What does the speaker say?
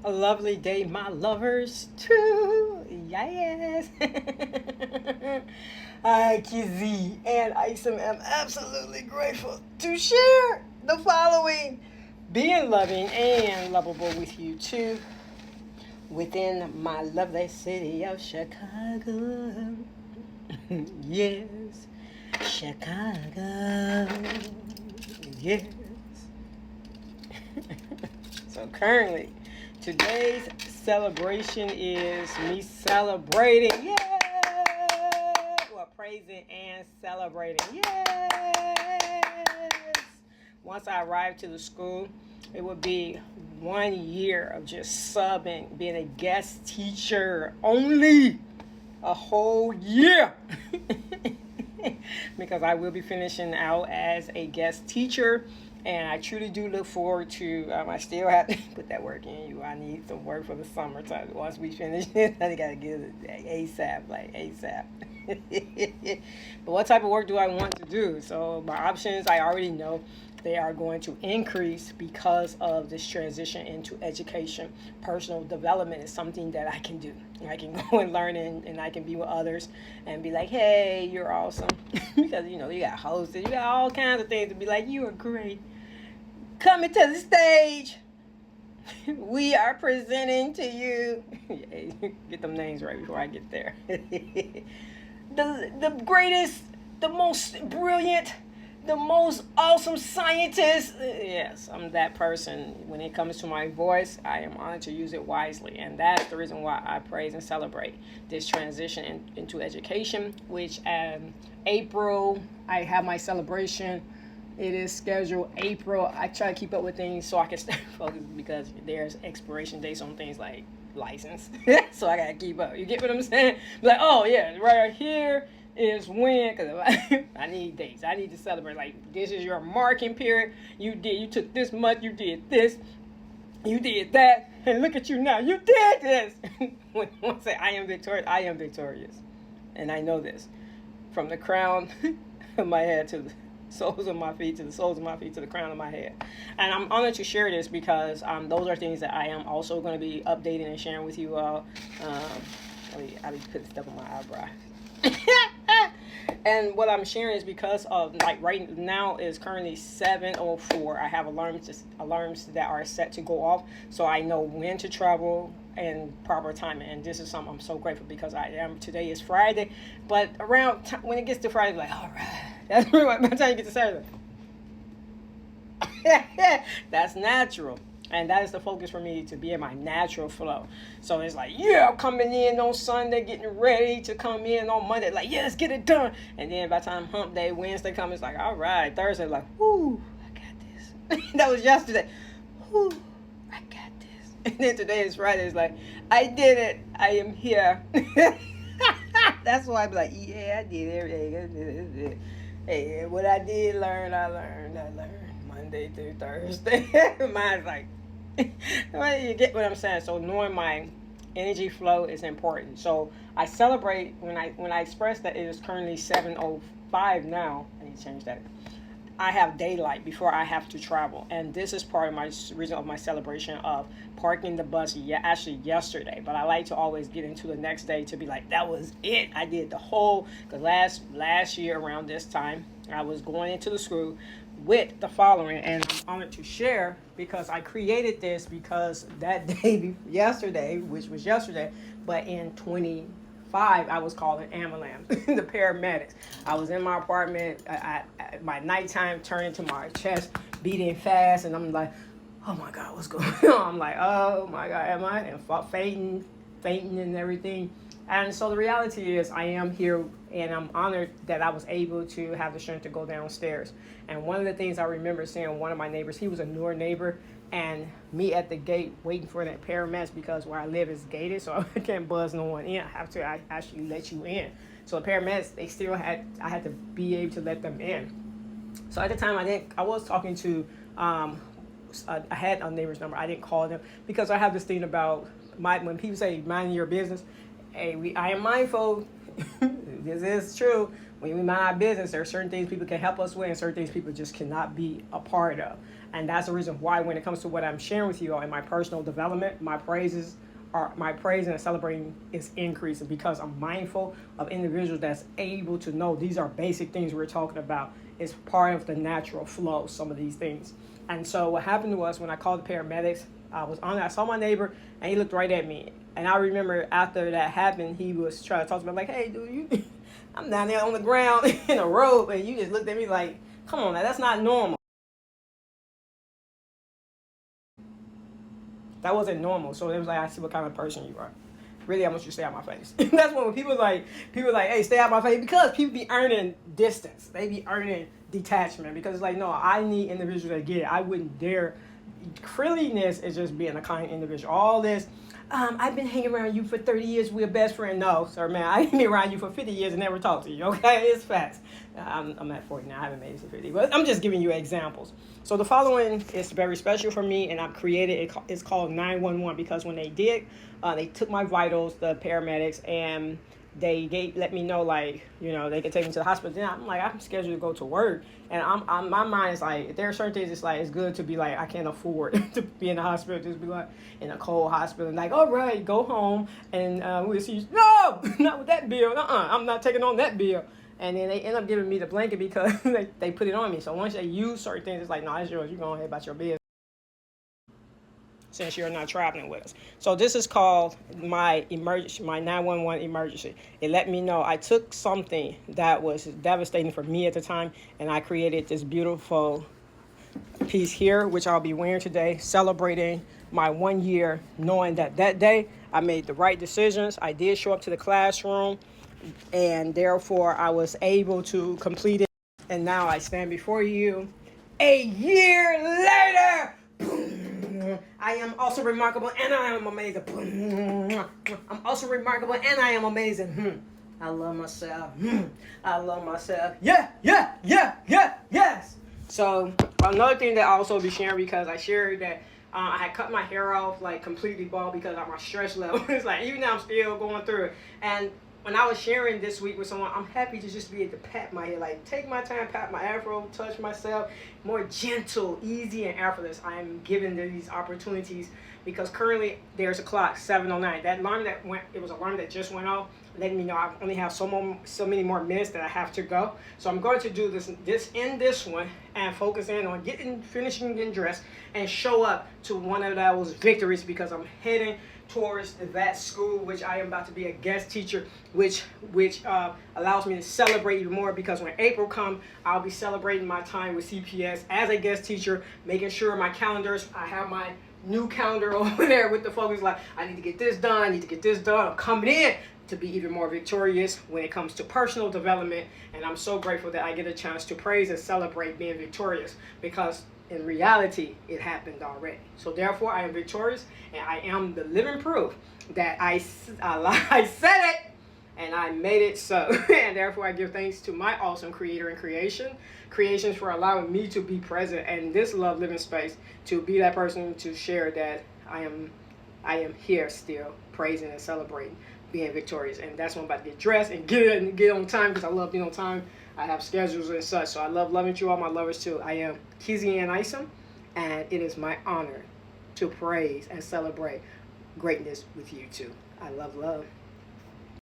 A lovely day, my lovers, too. Yes. I, Kizzy, and Isom am absolutely grateful to share the following. Being loving and lovable with you, too, within my lovely city of Chicago. Yes, Chicago. Yes. So currently, today's celebration is me celebrating. Yes! Well, praising and celebrating. Yes! Once I arrive to the school, it would be 1 year of just subbing, being a guest teacher only. A whole year. Because I will be finishing out as a guest teacher, and I truly do look forward to. I still have to put that work in. I need some work for the summertime. Once we finish this, I gotta get it ASAP, like ASAP. But what type of work do I want to do? So my options, I already know they are going to increase because of this transition into education. Personal development is something that I can do. I can go and learn and I can be with others and be like, hey, you're awesome. Because, you got hosted, you got all kinds of things to be like, you are great. Coming to the stage, we are presenting to you. Get them names right before I get there. The greatest, the most brilliant, the most awesome scientist. Yes, I'm that person. When it comes to my voice, I am honored to use it wisely. And that's the reason why I praise and celebrate this transition into education, which April, I have my celebration. It is scheduled April. I try to keep up with things so I can stay focused because there's expiration dates on things like license. So I got to keep up. You get what I'm saying? Like, oh, yeah, right here is when, because I need dates. I need to celebrate. Like, this is your marking period. You took this much, you did this, you did that, and look at you now. You did this. When I say I am victorious. And I know this. From the crown of my head to the soles of my feet, to the soles of my feet, to the crown of my head. And I'm honored to share this because those are things that I am also going to be updating and sharing with you all. I'll be putting stuff on my eyebrow. And what I'm sharing is because of, like, right now is currently 7:04. I have alarms that are set to go off, so I know when to travel and proper timing. And this is something I'm so grateful because today is Friday, but around when it gets to Friday, like, all right, that's really by the time you get to Saturday. That's natural. And that is the focus for me, to be in my natural flow. So it's like, yeah, I'm coming in on Sunday, getting ready to come in on Monday. Like, yeah, let's get it done. And then by the time hump day, Wednesday comes, it's like, all right. Thursday, like, whoo, I got this. That was yesterday. Whoo, I got this. And then today is Friday. It's like, I did it. I am here. That's why I be like, yeah, I did everything. Hey, what I did learn, I learned Monday through Thursday. Mine's like, well, you get what I'm saying. So knowing my energy flow is important. So I celebrate when I express that it is currently 7:05 now. I need to change that. I have daylight before I have to travel, and this is part of my reason of my celebration of parking the bus. Yeah, actually yesterday, but I like to always get into the next day to be like, that was it. I did the whole. Cause last year around this time, I was going into the school with the following, and I'm honored to share because I created this because that day yesterday, which was yesterday, but in 2005, I was called an ambulance, the paramedics. I was in my apartment. My nighttime turned into my chest beating fast, and I'm like, oh my God, what's going on? I'm like, oh my God, am I? And fainting and everything. And so the reality is I am here, and I'm honored that I was able to have the strength to go downstairs. And one of the things I remember seeing one of my neighbors, he was a newer neighbor, and me at the gate waiting for that paramedics because where I live is gated, so I can't buzz no one in. I actually let you in. So the paramedics, I had to be able to let them in. So at the time I was talking to, I had a neighbor's number. I didn't call them because I have this thing about when people say mind your business. Hey, I am mindful. This is true. When we mind our business, there are certain things people can help us with and certain things people just cannot be a part of. And that's the reason why when it comes to what I'm sharing with you all in my personal development, my praising and celebrating is increasing because I'm mindful of individuals that's able to know these are basic things we're talking about. It's part of the natural flow, some of these things. And so what happened to us when I called the paramedics, I saw my neighbor and he looked right at me. And I remember after that happened, he was trying to talk to me like, hey, dude, I'm down there on the ground in a robe and you just looked at me like, come on now, that's not normal. That wasn't normal. So it was like, I see what kind of person you are. Really, I want you to stay out my face. That's when people like, hey, stay out my face, because people be earning distance. They be earning detachment because it's like, no, I need individuals that get it. I wouldn't dare. Friendliness is just being a kind individual. All this, I've been hanging around you for 30 years. We're best friends. No, sir, man, I've been around you for 50 years and never talked to you, okay? It's facts. I'm at 40 now. I haven't made it to 50, but I'm just giving you examples. So the following is very special for me, and I've created it. It's called 911 because when they did, they took my vitals, the paramedics, and they let me know, like, they could take me to the hospital. Then I'm like, I'm scheduled to go to work, and my mind is like, there are certain things. It's like, it's good to be like, I can't afford to be in the hospital, just be like in a cold hospital, and like, all right, go home, and we'll see you. No, not with that bill. I'm not taking on that bill. And then they end up giving me the blanket because they put it on me. So once they use certain things, it's like, no, it's yours. You go ahead about your business, since you're not traveling with us. So this is called my 911 emergency. It let me know I took something that was devastating for me at the time, and I created this beautiful piece here, which I'll be wearing today, celebrating my 1 year, knowing that day I made the right decisions. I did show up to the classroom, and therefore I was able to complete it. And now I stand before you a year later. I am also remarkable and I am amazing. I'm also remarkable and I am amazing. I love myself. I love myself. Yeah, yes. So another thing that I'll also be sharing, because I shared that I had cut my hair off like completely bald because of my stress level. It's like, even now I'm still going through it. And when I was sharing this week with someone, I'm happy to just be able to pat my hair, like take my time, pat my afro, touch myself, more gentle, easy, and effortless. I am given these opportunities because currently there's a clock, 7:09. That alarm it was an alarm that just went off, letting me know I only have so many more minutes that I have to go. So I'm going to do this one and focus in on finishing getting dressed and show up to one of those victories, because I'm heading towards that school, which I am about to be a guest teacher, which allows me to celebrate even more, because when April comes, I'll be celebrating my time with CPS as a guest teacher, making sure my calendars, I have my new calendar over there with the focus, like, I need to get this done, I need to get this done. I'm coming in to be even more victorious when it comes to personal development, and I'm so grateful that I get a chance to praise and celebrate being victorious, because in reality, it happened already. So therefore, I am victorious, and I am the living proof that I said it, and I made it so. And therefore, I give thanks to my awesome creator and creations for allowing me to be present in this love living space, to be that person to share that I am here still praising and celebrating being victorious. And that's when I'm about to get dressed and get on time, because I love being on time. I have schedules and such, so I love loving you all, my lovers too. I am Kizzy Ann Isom, and it is my honor to praise and celebrate greatness with you too. I love love.